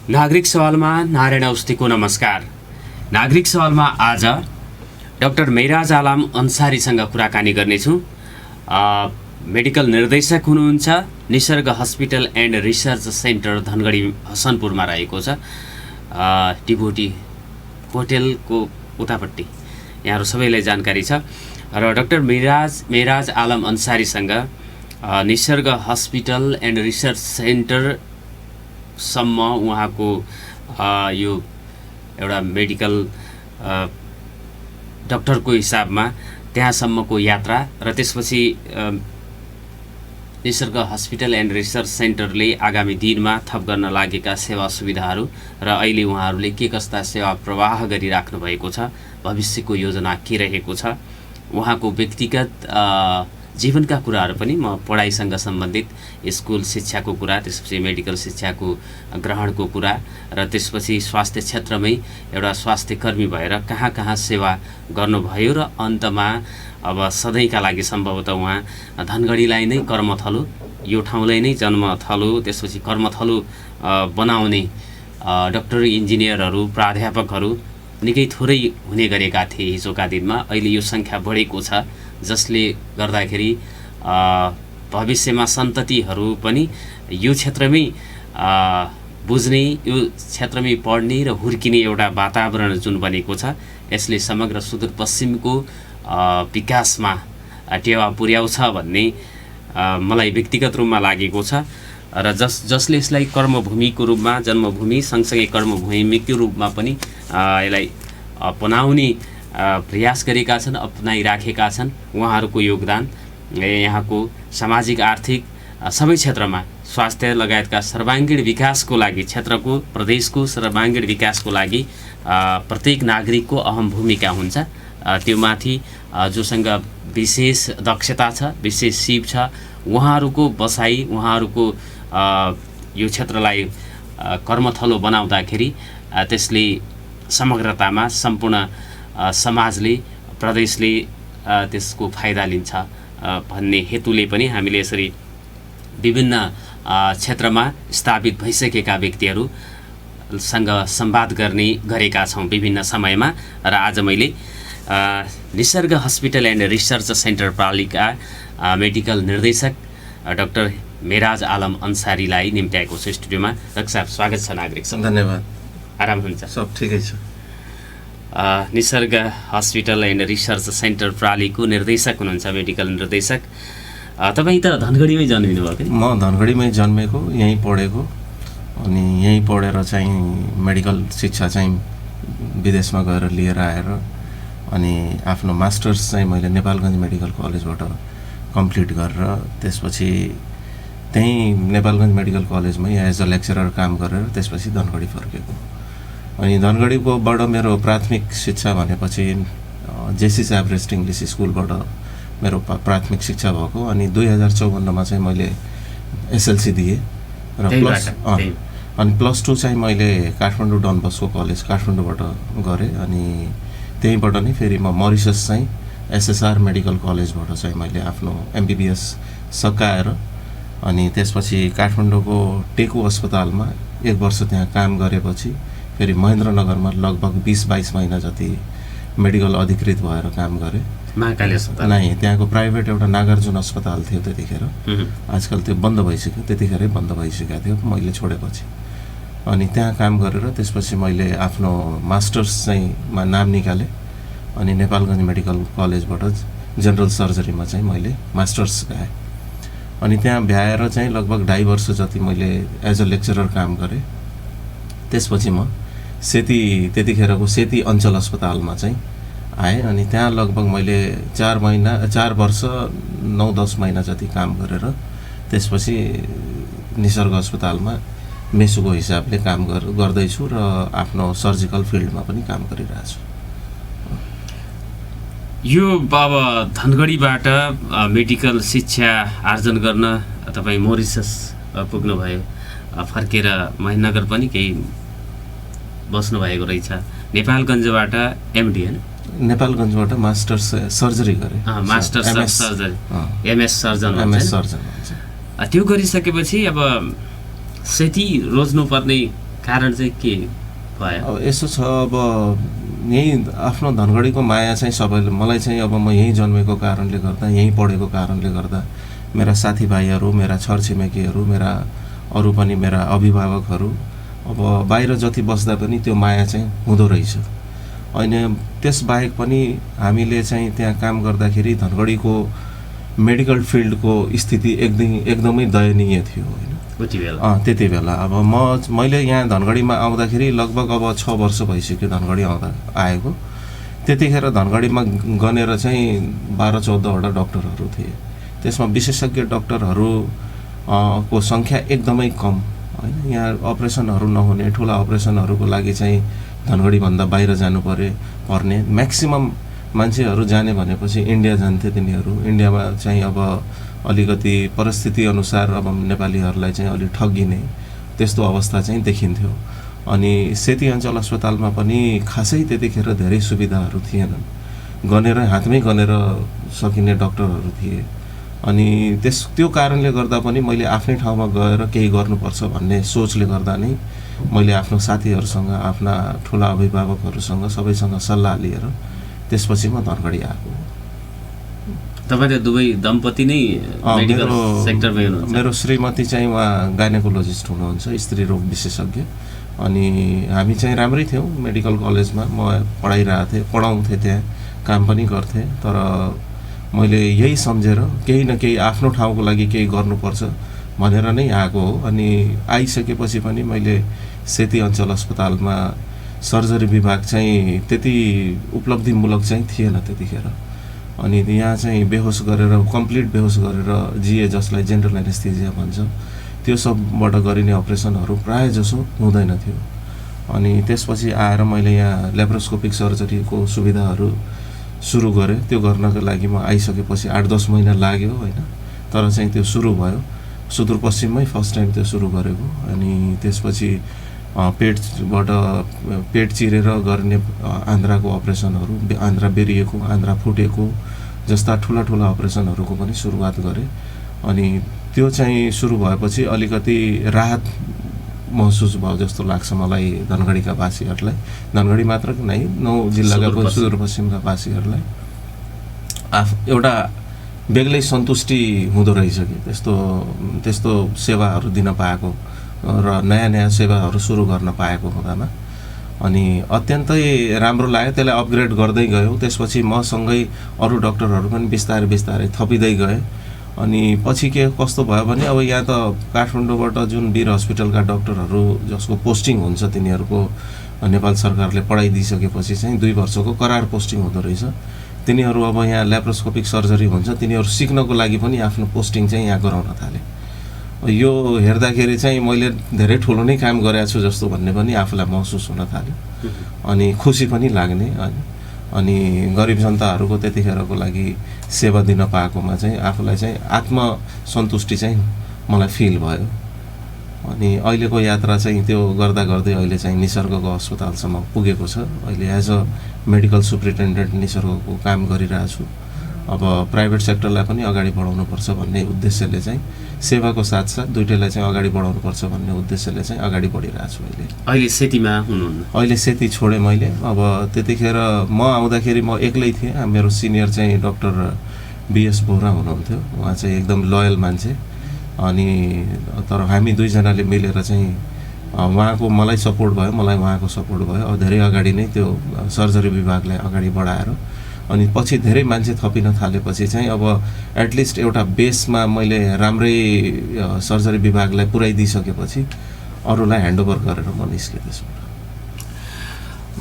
नागरिक सवालमा नारायण औस्तीको नमस्कार। नागरिक सवालमा आज डाक्टर मेराज आलम अन्सारीसँग कुराकानी गर्नेछु। मेडिकल निर्देशक हुनुहुन्छ, Nisarg hospital and research centre Dhangadhi हसनपुरमा रहेको छ, टिबोटी होटेलको उतापट्टि, यहाँहरू सबैलाई जानकारी छ। र डाक्टर मेराज आलम अन्सारीसँग निसर्ग हस्पिटल एन्ड रिसर्च सेन्टरसम्म उहाँको यो एउटा मेडिकल डाक्टरको हिसाबमा त्यहाँसम्मको यात्रा र त्यसपछि निसर्ग हस्पिटल एन्ड रिसर्च सेन्टरले आगामी दिनमा थप गर्न लागेका सेवा सुविधाहरू र अहिले उहाँहरूले के कस्ता सेवा प्रवाह गरिराख्नु भएको छ, भविष्यको योजना के रहेको छ, उहाँको व्यक्तिगत जीवनका कुराहरू पनि, म पढाइसँग सम्बन्धित स्कुल शिक्षाको कुरा, त्यसपछि मेडिकल शिक्षाको ग्रहणको कुरा र त्यसपछि स्वास्थ्य क्षेत्रमै एउटा स्वास्थ्य कर्मी भएर कहाँ कहाँ सेवा गर्नुभयो र अन्तमा अब सधैँका लागि सम्भवतः उहाँ धनगढीलाई नै कर्मथलो, यो ठाउँलाई नै जन्मथलो, त्यसपछि कर्मथलो बनाउने डाक्टर, इन्जिनियरहरू, प्राध्यापकहरू निकै थोरै हुने गरेका थिए हिजोका दिनमा। अहिले यो सङ्ख्या बढेको छ, जसले गर्दाखेरि भविष्यमा सन्ततिहरू पनि यो क्षेत्रमै बुझ्ने, यो क्षेत्रमै पढ्ने र हुर्किने एउटा वातावरण जुन बनेको छ, यसले समग्र सुदूरपश्चिमको विकासमा टेवा पुर्याउँछ भन्ने मलाई व्यक्तिगत रूपमा लागेको छ। र जसले यसलाई कर्मभूमिको रूपमा, जन्मभूमि सँगसँगै कर्मभूमिको रूपमा पनि यसलाई अपनाउने प्रयास गरेका छन्, अपनाइराखेका छन्। उहाँहरूको योगदान यहाँको सामाजिक, आर्थिक सबै क्षेत्रमा स्वास्थ्य लगायतका सर्वाङ्गीण विकासको लागि, क्षेत्रको, प्रदेशको सर्वाङ्गीण विकासको लागि प्रत्येक नागरिकको अहम भूमिका हुन्छ। त्यो माथि जोसँग विशेष दक्षता छ, विशेष सिप छ, उहाँहरूको बसाइ, उहाँहरूको यो क्षेत्रलाई कर्मथलो बनाउँदाखेरि त्यसले समग्रतामा सम्पूर्ण समाजले, प्रदेशले त्यसको फाइदा लिन्छ भन्ने हेतुले पनि हामीले यसरी विभिन्न क्षेत्रमा स्थापित भइसकेका व्यक्तिहरूसँग संवाद गरेका छौँ विभिन्न समयमा। र आज मैले Nisarg hospital and research centre प्रालिका मेडिकल निर्देशक डाक्टर मेराज आलम अन्सारीलाई निम्त्याएको छु स्टुडियोमा। डाक्टर साहब, स्वागत छ नागरिक सर। धन्यवाद। आराम हुनुहुन्छ? सब ठिकै छ। Nisarg hospital and research centre प्रालीको निर्देशक हुनुहुन्छ, मेडिकल निर्देशक। तपाईँ त धनगढीमै जन्मिनु भएको? म धनगढीमै जन्मेको, यहीँ पढेको, अनि यहीँ पढेर चाहिँ मेडिकल शिक्षा चाहिँ विदेशमा गएर लिएर आएर अनि आफ्नो मास्टर्स चाहिँ मैले नेपालगञ्ज मेडिकल कलेजबाट कम्प्लिट गरेर त्यसपछि त्यहीँ नेपालगञ्ज मेडिकल कलेजमै एज अ लेक्चरर काम गरेर त्यसपछि धनगढी फर्केको। अनि धनगढीकोबाट मेरो प्राथमिक शिक्षा भनेपछि जेसी एभरेस्ट इङ्ग्लिस स्कुलबाट मेरो प्राथमिक शिक्षा भएको। अनि 2054मा चाहिँ मैले एसएलसी दिएँ र अनि +2 चाहिँ मैले काठमाडौँ डन बस्को कलेज काठमाडौँबाट गरेँ। अनि त्यहीँबाट नै फेरि म मरिसस चाहिँ एसएसआर मेडिकल कलेजबाट चाहिँ मैले आफ्नो एमबिबिएस सकाएर अनि त्यसपछि काठमाडौँको टेकु अस्पतालमा 1 वर्ष त्यहाँ काम गरेपछि फेरि महेन्द्रनगरमा लगभग 20-22 महिना जति मेडिकल अधिकृत भएर काम गरेँ। महाकाली अस्पताल नै, त्यहाँको प्राइभेट एउटा नागार्जुन अस्पताल थियो त्यतिखेर, आजकल त्यो बन्द भइसक्यो, त्यतिखेरै बन्द भइसकेको थियो मैले छोडेपछि। अनि त्यहाँ काम गरेर त्यसपछि मैले आफ्नो मास्टर्स चाहिँ नाम निकालेँ। अनि नेपालगञ्ज मेडिकल कलेजबाट जनरल सर्जरीमा चाहिँ मैले मास्टर्स भ्याएँ। अनि त्यहाँ भ्याएर चाहिँ लगभग 2.5 वर्ष जति मैले एज अ लेक्चरर काम गरेँ। त्यसपछि म त्यतिखेरको सेती अञ्चल अस्पतालमा चाहिँ आएँ। अनि त्यहाँ लगभग मैले 4 वर्ष 9-10 महिना जति काम गरेर त्यसपछि निसर्ग अस्पतालमा मेसोको हिसाबले काम गर्दैछु र आफ्नो सर्जिकल फिल्डमा पनि काम गरिरहेको छु। यो अब धनगढीबाट मेडिकल शिक्षा आर्जन गर्न तपाईँ मोरिसस पुग्नुभयो, फर्केर महेन्द्रनगर पनि केही बस्नुभएको रहेछ। नेपालगञ्जबाट एमडी होइन? नेपालगञ्जबाट मास्टर्स सर्जरी गरेँ। Masters surgery, MS surgeon. MS surgeon त्यो गरिसकेपछि अब सेती रोज्नुपर्ने कारण चाहिँ के भयो? अब यसो छ, अब यहीँ आफ्नो धनगढीको माया चाहिँ सबैले, मलाई चाहिँ अब म यहीँ जन्मेको कारणले गर्दा, यहीँ पढेको कारणले गर्दा मेरा साथीभाइहरू, मेरा छरछिमेकीहरू, मेरा अरू पनि मेरा अभिभावकहरू अब बाहिर जति बस्दा पनि त्यो माया चाहिँ हुँदो रहेछ। अनि त्यसबाहेक पनि हामीले चाहिँ त्यहाँ काम गर्दाखेरि धनगढीको मेडिकल फिल्डको स्थिति एकदमै दयनीय थियो होइन त्यति बेला। अब मैले यहाँ धनगढीमा आउँदाखेरि लगभग अब 6 वर्ष भइसक्यो धनगढी आएको। त्यतिखेर धनगढीमा गनेर चाहिँ 12-14वटा डक्टरहरू थिए। त्यसमा विशेषज्ञ डक्टरहरू को सङ्ख्या एकदमै कम होइन। यहाँ अपरेसनहरू नहुने, ठुला अपरेसनहरूको लागि चाहिँ धनगढीभन्दा बाहिर जानु पर्ने म्याक्सिमम मान्छेहरू जाने भनेपछि इन्डिया जान्थे तिनीहरू। इन्डियामा चाहिँ अब अलिकति परिस्थिति अनुसार अब नेपालीहरूलाई चाहिँ अलि ठगिने त्यस्तो अवस्था चाहिँ देखिन्थ्यो। अनि सेती अञ्चल अस्पतालमा पनि खासै त्यतिखेर धेरै सुविधाहरू थिएनन्। हातमै गनेर सकिने डक्टरहरू थिए। अनि त्यो कारणले गर्दा पनि मैले आफ्नै ठाउँमा गएर केही गर्नुपर्छ भन्ने सोचले गर्दा नै मैले आफ्नो साथीहरूसँग, आफ्ना ठुला अभिभावकहरूसँग सबैसँग सल्लाह लिएर त्यसपछि म धनगढी आएको। तपाईले दुवै दम्पति नै मेडिकल सेक्टरमै हुनुहुन्छ? मेरो श्रीमती चाहिँ उहाँ गाइनेकोलोजिस्ट हुनुहुन्छ, स्त्री रोग विशेषज्ञ। अनि हामी चाहिँ राम्रै थियौँ मेडिकल कलेजमा। म पढाउँथेँ त्यहाँ, काम पनि गर्थेँ। तर मैले यही सम्झेर केही न केही आफ्नो ठाउँको लागि केही गर्नुपर्छ भनेर नै आएको हो। अनि आइसकेपछि पनि मैले सेती अञ्चल अस्पतालमा सर्जरी विभाग चाहिँ त्यति उपलब्धिमूलक चाहिँ थिएन त्यतिखेर। अनि यहाँ चाहिँ कम्प्लिट बेहोस गरेर जिए, जसलाई जेनरल एनेस्थेसिया भन्छ, त्यो सबबाट गरिने अपरेसनहरू प्रायः जसो हुँदैन थियो। अनि त्यसपछि आएर मैले यहाँ ल्याप्रोस्कोपिक सर्जरीको सुविधाहरू सुरु गरेँ। त्यो गर्नको लागि म आइसकेपछि 8-10 महिना लाग्यो होइन। तर चाहिँ त्यो सुरु भयो, सुदूरपश्चिममै फर्स्ट टाइम त्यो सुरु गरेको। अनि त्यसपछि पेट चिरेर गर्ने आन्द्राको अपरेसनहरू, आन्द्रा बेरिएको, आन्द्रा फुटेको जस्ता ठुला अपरेसनहरूको पनि सुरुवात गरेँ। अनि त्यो चाहिँ सुरु भएपछि अलिकति राहत महसुस भयो जस्तो लाग्छ मलाई धनगढीका वासीहरूलाई। धनगढी मात्र नै 9 जिल्लाका सुदूरपश्चिमका वासीहरूलाई एउटा बेग्लै सन्तुष्टि हुँदो रहेछ कि त्यस्तो सेवाहरू दिन पाएको र नयाँ सेवाहरू सुरु गर्न पाएको हुँदामा। अनि अत्यन्तै राम्रो लाग्यो। त्यसलाई अपग्रेड गर्दै गयौँ। त्यसपछि मसँगै अरू डक्टरहरू पनि बिस्तारै थपिँदै गए। अनि पछि के कस्तो भयो भने अब यहाँ त काठमाडौँबाट जुन वीर हस्पिटलका डक्टरहरू जसको पोस्टिङ हुन्छ तिनीहरूको नेपाल सरकारले पढाइदिइसकेपछि चाहिँ 2 वर्षको करार पोस्टिङ हुँदो रहेछ। तिनीहरू अब यहाँ ल्याप्रोस्कोपिक सर्जरी हुन्छ, तिनीहरू सिक्नको लागि पनि आफ्नो पोस्टिङ चाहिँ यहाँ गराउन थाले। यो हेर्दाखेरि चाहिँ मैले धेरै ठुलो नै काम गरेको छु जस्तो भन्ने पनि आफूलाई महसुस हुन थाल्यो। अनि खुसी पनि लाग्ने। अनि गरिब जनताहरूको त्यतिखेरको लागि सेवा दिन पाएकोमा चाहिँ आफूलाई चाहिँ आत्मसन्तुष्टि चाहिँ मलाई फिल भयो। अनि अहिलेको यात्रा चाहिँ त्यो गर्दै अहिले चाहिँ निसर्गको अस्पतालसम्म पुगेको छ। अहिले एज अ मेडिकल सुप्रिन्टेन्डेन्ट निसर्गको काम गरिरहेको छु। अब प्राइभेट सेक्टरलाई पनि अगाडि बढाउनुपर्छ भन्ने उद्देश्यले चाहिँ सेवाको साथसाथ दुईटैलाई चाहिँ अगाडि बढाउनुपर्छ भन्ने उद्देश्यले चाहिँ अगाडि बढिरहेको छु। अहिले सेतीमा हुनुहुन्न? अहिले सेती छोडेँ मैले। अब त्यतिखेर म आउँदाखेरि म एक्लै थिएँ। मेरो सिनियर चाहिँ डक्टर BS बोहरा हुनुहुन्थ्यो। उहाँ चाहिँ एकदम लोयल मान्छे। अनि तर हामी दुईजनाले मिलेर चाहिँ उहाँको मलाई सपोर्ट भयो, मलाई उहाँको सपोर्ट भयो। अब धेरै अगाडि नै त्यो सर्जरी विभागलाई अगाडि बढाएर अनि पछि धेरै मान्छे थपिन थालेपछि चाहिँ अब एटलिस्ट एउटा बेसमा मैले राम्रै सर्जरी विभागलाई पुर्याइदिइसकेपछि अरूलाई ह्यान्डओभर गरेर म निस्केँ त्यसबाट।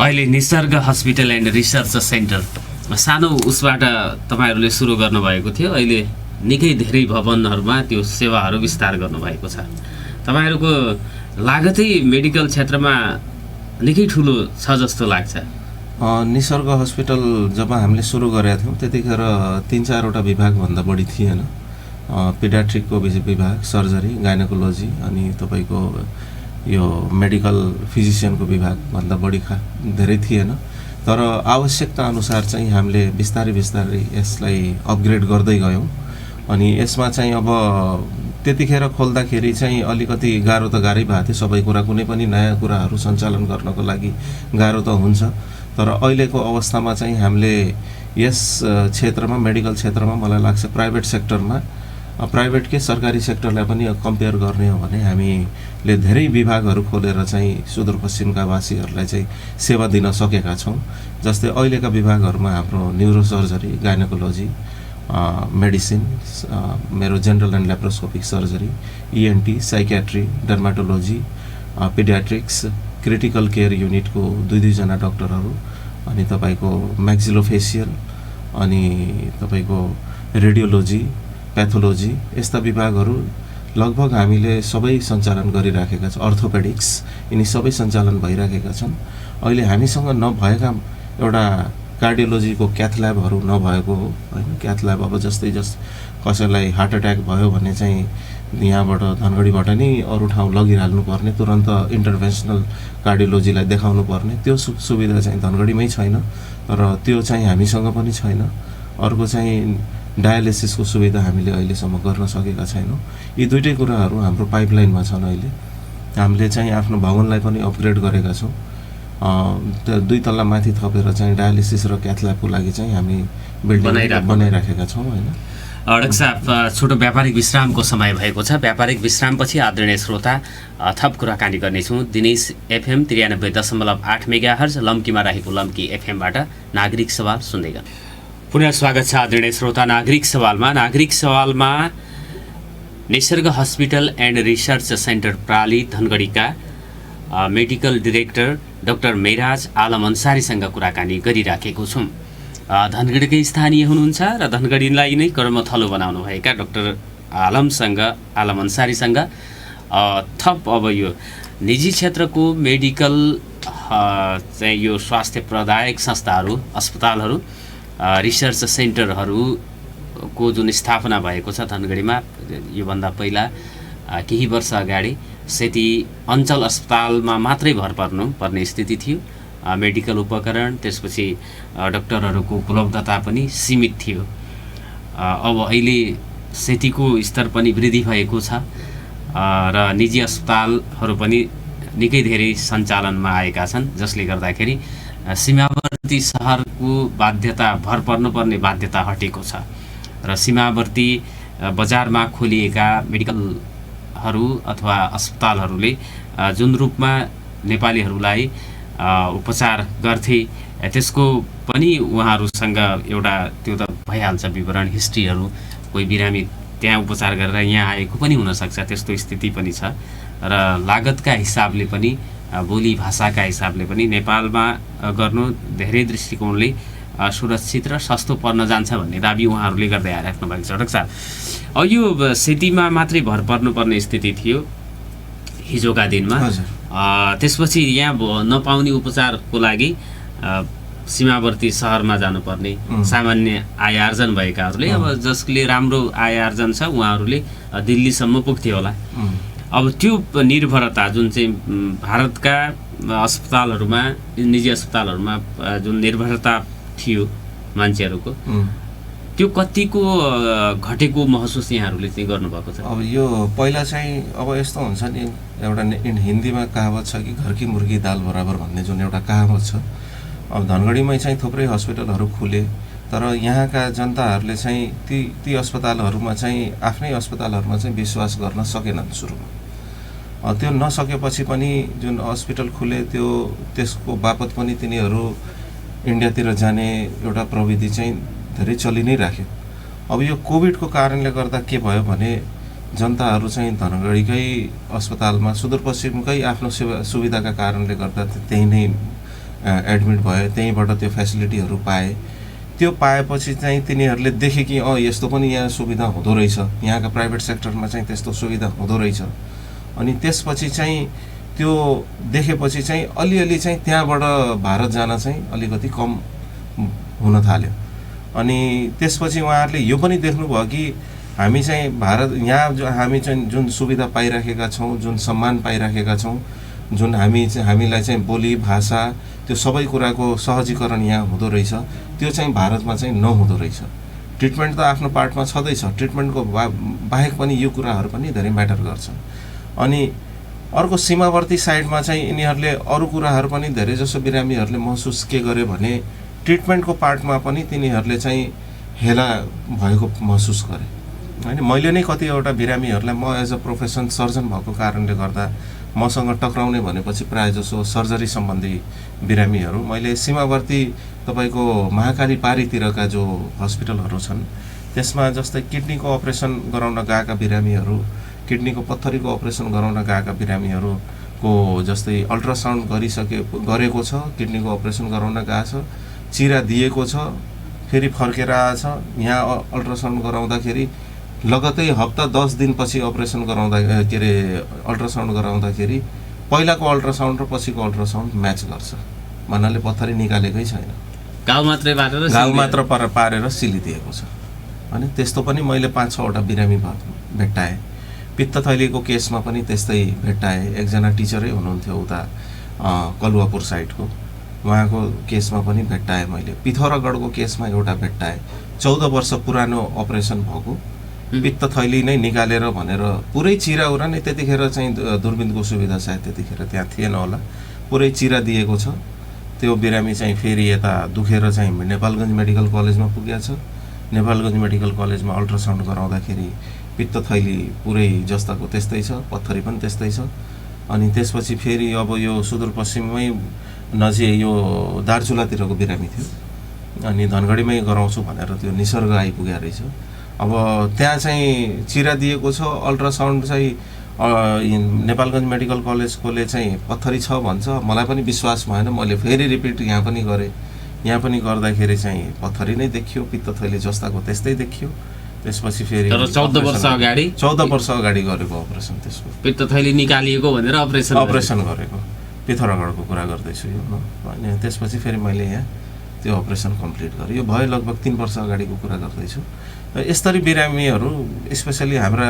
अहिले Nisarga hospital and research centre सानो उसबाट तपाईँहरूले सुरु गर्नुभएको थियो। अहिले निकै धेरै भवनहरूमा त्यो सेवाहरू विस्तार गर्नुभएको छ। तपाईँहरूको लागतै मेडिकल क्षेत्रमा निकै ठुलो छ जस्तो लाग्छ। निसर्ग हस्पिटल जब हामीले सुरु गरेका थियौँ त्यतिखेर 3-4वटा विभागभन्दा बढी थिएन। पिडियाट्रिकको विभाग, सर्जरी, गाइनेकोलोजी अनि तपाईँको यो मेडिकल फिजिसियनको विभागभन्दा बढी धेरै थिएन। तर आवश्यकता अनुसार चाहिँ हामीले बिस्तारै यसलाई अपग्रेड गर्दै गयौँ। अनि यसमा चाहिँ अब त्यतिखेर खोल्दाखेरि चाहिँ अलिकति गाह्रो त गाह्रै भएको थियो। सबै कुरा कुनै पनि नयाँ कुराहरू सञ्चालन गर्नको लागि गाह्रो त हुन्छ। तर अहिलेको अवस्थामा चाहिँ हामीले यस क्षेत्रमा मेडिकल क्षेत्रमा मलाई लाग्छ प्राइभेट सेक्टरमा प्राइभेट के सरकारी सेक्टरलाई पनि कम्पेयर गर्ने हो भने हामीले धेरै विभागहरू खोलेर चाहिँ सुदूरपश्चिमका वासीहरूलाई चाहिँ सेवा दिन सकेका छौँ। जस्तै अहिलेका विभागहरूमा हाम्रो न्युरोसर्जरी, गाइनोकोलोजी, मेडिसिन, मेरो general and laparoscopic surgery, ENT, psychiatry, dermatology, paediatrics, critical care युनिटको 2 जना डक्टरहरू, अनि तपाईँको म्याक्सिलोफेसियल, अनि तपाईँको रेडियोलोजी, प्याथोलोजी, यस्ता विभागहरू लगभग हामीले सबै सञ्चालन गरिराखेका छौँ। अर्थोपेडिक्स, यिनी सबै सञ्चालन भइराखेका छन्। अहिले हामीसँग नभएका एउटा कार्डियोलोजीको क्याथ ल्याबहरू नभएको हो होइन। क्याथ ल्याब अब जस्तै कसैलाई हार्ट एट्याक भयो भने चाहिँ यहाँबाट धनगढीबाट नै अरू ठाउँ लगिहाल्नु पर्ने, तुरन्त इन्टरभेन्सनल कार्डियोलोजीलाई देखाउनु पर्ने, त्यो सुविधा चाहिँ धनगढीमै छैन। तर त्यो चाहिँ हामीसँग पनि छैन। अर्को चाहिँ डायलिसिसको सुविधा हामीले अहिलेसम्म गर्न सकेका छैनौँ। यी दुईटै कुराहरू हाम्रो पाइपलाइनमा छन्। अहिले हामीले चाहिँ आफ्नो भवनलाई पनि अपग्रेड गरेका छौँ। 2 तल्ला माथि थपेर चाहिँ डायलिसिस र क्याथ ल्याबको लागि चाहिँ हामी बिल्डिङ बनाइराखेका छौँ होइन। डाक्टर साहब, छोटो व्यापारिक विश्रामको समय भएको छ। व्यापारिक विश्रामपछि आदरणीय श्रोता थप कुराकानी गर्नेछौँ। दिनेश FM 93.8 मेगाहर्ज लम्कीमा रहेको लम्की FMबाट नागरिक सवाल सुन्दै गर्नु। पुनः स्वागत छ आदरणीय श्रोता नागरिक सवालमा Nisarg hospital and research centre प्राली धनगढीका medical director doctor Meraj Alam अन्सारीसँग कुराकानी गरिराखेको छौँ। धनगढीकै स्थानीय हुनुहुन्छ र धनगढीलाई नै कर्मथलो बनाउनुभएका डाक्टर आलम अन्सारीसँग थप अब यो निजी क्षेत्रको मेडिकल चाहिँ यो स्वास्थ्य प्रदायक संस्थाहरू, अस्पतालहरू, रिसर्च सेन्टरहरूको जुन स्थापना भएको छ धनगढीमा, योभन्दा पहिला केही वर्ष अगाडि सेती अञ्चल अस्पतालमा मात्रै भर पर्ने स्थिति थियो। मेडिकल उपकरण, त्यसपछि डाक्टरहरूको उपलब्धता पनि सीमित थियो। अब अहिले सेतीको स्तर पनि वृद्धि भएको छ र निजी अस्पतालहरू पनि निकै धेरै सञ्चालनमा आएका छन्, जसले गर्दाखेरि सीमावर्ती सहरको बाध्यता, भर पर्नुपर्ने बाध्यता हटेको छ र सीमावर्ती बजारमा खोलिएका मेडिकलहरू अथवा अस्पतालहरूले जुन रूपमा नेपालीहरूलाई उपचार गर्थे त्यसको पनि उहाँहरूसँग एउटा त्यो त भइहाल्छ विवरण, हिस्ट्रीहरू। कोही बिरामी त्यहाँ उपचार गरेर यहाँ आएको पनि हुनसक्छ, त्यस्तो स्थिति पनि छ र लागतका हिसाबले पनि, बोली भाषाका हिसाबले पनि नेपालमा गर्नु धेरै दृष्टिकोणले सुरक्षित र सस्तो पर्न जान्छ भन्ने दाबी उहाँहरूले गर्दै आइराख्नु भएको छ। डाक्टर साहब, अब यो सेतीमा मात्रै भर पर्नुपर्ने स्थिति थियो हिजोका दिनमा। त्यसपछि यहाँ नपाउने उपचारको लागि सीमावर्ती सहरमा जानुपर्ने, सामान्य आय आर्जन भएकाहरूले, अब जसले राम्रो आय आर्जन छ उहाँहरूले दिल्लीसम्म पुग्थ्यो होला। अब त्यो निर्भरता जुन चाहिँ भारतका अस्पतालहरूमा, निजी अस्पतालहरूमा जुन निर्भरता थियो मान्छेहरूको, त्यो कतिको घटेको महसुस यहाँहरूले चाहिँ गर्नुभएको छ? अब यो पहिला चाहिँ अब यस्तो हुन्छ नि, एउटा हिन्दीमा कहावत छ कि घर की मुर्गी दाल बराबर भन्ने जुन एउटा कहावत छ। अब धनगढीमै चाहिँ थुप्रै हस्पिटलहरू खुले, तर यहाँका जनताहरूले चाहिँ ती अस्पतालहरूमा चाहिँ आफ्नै अस्पतालहरूमा चाहिँ विश्वास गर्न सकेनन् सुरुमा। त्यो नसकेपछि पनि जुन हस्पिटल खुले त्यसको बापत पनि तिनीहरू इन्डियातिर जाने एउटा प्रविधि चाहिँ धेरै चलि नै राख्यो। अब यो कोभिडको कारणले गर्दा के भयो भने जनताहरू चाहिँ धनगढीकै अस्पतालमा, सुदूरपश्चिमकै आफ्नो सुविधाका कारणले गर्दा त्यहीँ नै एडमिट भए, त्यहीँबाट त्यो फेसिलिटीहरू पाए। त्यो पाएपछि चाहिँ तिनीहरूले देखे कि यस्तो पनि यहाँ सुविधा हुँदो रहेछ, यहाँका प्राइभेट सेक्टरमा चाहिँ त्यस्तो सुविधा हुँदो रहेछ। अनि त्यसपछि चाहिँ त्यो देखेपछि चाहिँ अलिअलि चाहिँ त्यहाँबाट भारत जान चाहिँ अलिकति कम हुन थाल्यो। अनि त्यसपछि उहाँहरूले यो पनि देख्नुभयो कि हामी चाहिँ यहाँ हामी चाहिँ जुन सुविधा पाइराखेका छौँ, जुन सम्मान पाइराखेका छौँ, जुन हामीलाई चाहिँ बोली भाषा त्यो सबै कुराको सहजीकरण यहाँ हुँदो रहेछ, त्यो चाहिँ भारतमा चाहिँ नहुँदो रहेछ। ट्रिटमेन्ट त आफ्नो पार्टमा छँदैछ, ट्रिटमेन्टको बाहेक पनि यो कुराहरू पनि धेरै म्याटर गर्छन्। अनि अर्को सीमावर्ती साइडमा चाहिँ यिनीहरूले अरू कुराहरू पनि धेरै जसो बिरामीहरूले महसुस के गरे भने ट्रिटमेन्टको पार्टमा पनि तिनीहरूले चाहिँ हेला भएको महसुस गरे होइन। मैले नै कतिवटा बिरामीहरूलाई म एज अ प्रोफेसन सर्जन भएको कारणले गर्दा मसँग टक्राउने भनेपछि प्रायः जसो सर्जरी सम्बन्धी बिरामीहरू मैले सीमावर्ती तपाईँको महाकाली पारीतिरका जो हस्पिटलहरू छन् त्यसमा जस्तै किडनीको अपरेसन गराउन गएका बिरामीहरू, किडनीको पत्थरीको अपरेसन गराउन गएका बिरामीहरूको जस्तै अल्ट्रासाउन्ड गरेको छ, किडनीको अपरेसन गराउन गएको छ, चिरा दिएको छ, फेरि फर्केर आएछ, यहाँ अल्ट्रासाउन्ड गराउँदाखेरि लगतै हप्ता 10 दिनपछि अपरेसन गराउँदा के अरे अल्ट्रासाउन्ड गराउँदाखेरि पहिलाको अल्ट्रासाउन्ड र पछिको अल्ट्रासाउन्ड म्याच गर्छ भन्नाले पत्थरी निकालेकै छैन, घाउ मात्र पारेर सिलिदिएको छ। अनि त्यस्तो पनि मैले 5-6 वटा बिरामी भेट्टाएँ। पित्तथैलीको केसमा पनि त्यस्तै भेट्टाएँ। एकजना टिचरै हुनुहुन्थ्यो उता कलुवापुर साइडको, उहाँको केसमा पनि भेट्टाएँ मैले। पिथौरागढको केसमा एउटा भेट्टाएँ, 14 वर्ष पुरानो अपरेसन भएको, पित्तथैली नै निकालेर भनेर पुरै चिरा उरा नै त्यतिखेर चाहिँ दूरबीनको सुविधा सायद त्यतिखेर त्यहाँ थिएन होला, पुरै चिरा दिएको छ। त्यो बिरामी चाहिँ फेरि यता दुखेर चाहिँ नेपालगञ्ज मेडिकल कलेजमा पुगेको छ। नेपालगञ्ज मेडिकल कलेजमा अल्ट्रासाउन्ड गराउँदाखेरि पित्तथैली पुरै जस्ताको त्यस्तै छ, पत्थरी पनि त्यस्तै छ। अनि त्यसपछि फेरि अब यो सुदूरपश्चिममै नजिक यो दार्चुलातिरको बिरामी थियो, अनि धनगढीमै गराउँछु भनेर त्यो निसर्ग आइपुग्या रहेछ। अब त्यहाँ चाहिँ चिरा दिएको छ, अल्ट्रासाउन्ड चाहिँ नेपालगञ्ज मेडिकल कलेजकोले चाहिँ पत्थरी छ भन्छ। मलाई पनि विश्वास भएन, मैले फेरि रिपिट यहाँ पनि गरेँ। यहाँ पनि गर्दाखेरि चाहिँ पत्थरी नै देखियो, पित्तथैली जस्ताको त्यस्तै देखियो। त्यसपछि फेरि 14 वर्ष अगाडि गरेको अपरेसन, त्यसको पित्तथैली निकालिएको भनेर अपरेसन गरेको पिथौरागढको कुरा गर्दैछु यो। अनि त्यसपछि फेरि मैले यहाँ त्यो अपरेसन कम्प्लिट गरेँ। यो भयो लगभग 3 वर्ष अगाडिको कुरा गर्दैछु। यसरी बिरामीहरू स्पेसली हाम्रा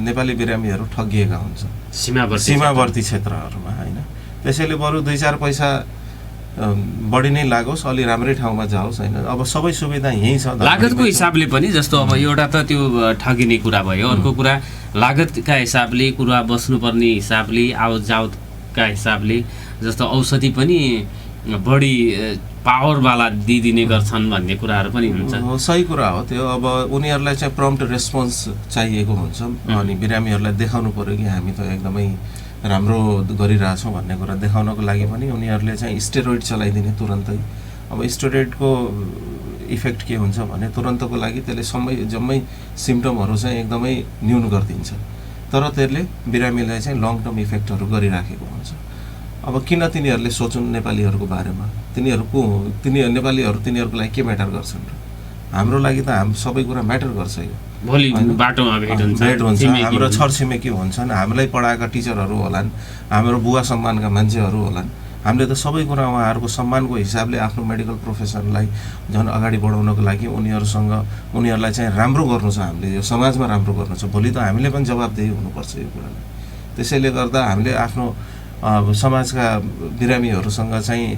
नेपाली बिरामीहरू ठगिएका हुन्छन् सीमावर्ती क्षेत्रहरूमा होइन। त्यसैले बरु 2-4 पैसा बढी नै लागोस्, अलि राम्रै ठाउँमा जाओस् होइन। अब सबै सुविधा यहीँ छ लागतको हिसाबले पनि। जस्तो अब एउटा त त्यो ठगिने कुरा भयो, अर्को कुरा लागतका हिसाबले, कुरा बस्नुपर्ने हिसाबले, आवत जावतका हिसाबले, जस्तो औषधि पनि बढी पावरवाला दिइदिने गर्छन् भन्ने कुराहरू पनि हुन्छ। सही कुरा हो त्यो। अब उनीहरूलाई चाहिँ प्रम्प्ट रेस्पोन्स चाहिएको हुन्छ, अनि बिरामीहरूलाई देखाउनु पऱ्यो कि हामी त एकदमै राम्रो गरिरहेछौँ भन्ने कुरा देखाउनको लागि पनि उनीहरूले चाहिँ स्टेरोइड चलाइदिने तुरन्तै। अब स्टेरोइडको इफेक्ट के हुन्छ भने तुरन्तको लागि त्यसले जम्मै सिम्टमहरू चाहिँ एकदमै न्यून गरिदिन्छ, तर त्यसले बिरामीलाई चाहिँ लङ टर्म इफेक्टहरू गरिराखेको हुन्छ। अब किन तिनीहरूले सोचुन् नेपालीहरूको बारेमा? नेपालीहरू तिनीहरूको लागि के म्याटर गर्छन् र? हाम्रो लागि त सबै कुरा म्याटर गर्छ। यो भोलि बाटोमा भेट हुन्छ, हाम्रो छरछिमेकी हुन्छन्, हामीलाई पढाएका टिचरहरू होलान्, हाम्रो बुवा सम्मानका मान्छेहरू होलान्। हामीले त सबै कुरा उहाँहरूको सम्मानको हिसाबले आफ्नो मेडिकल प्रोफेसनलाई झन् अगाडि बढाउनको लागि उनीहरूलाई चाहिँ राम्रो गर्नु छ। हामीले यो समाजमा राम्रो गर्नु छ। भोलि त हामीले पनि जवाबदेही हुनुपर्छ यो कुरालाई। त्यसैले गर्दा हामीले आफ्नो समाजका बिरामीहरूसँग चाहिँ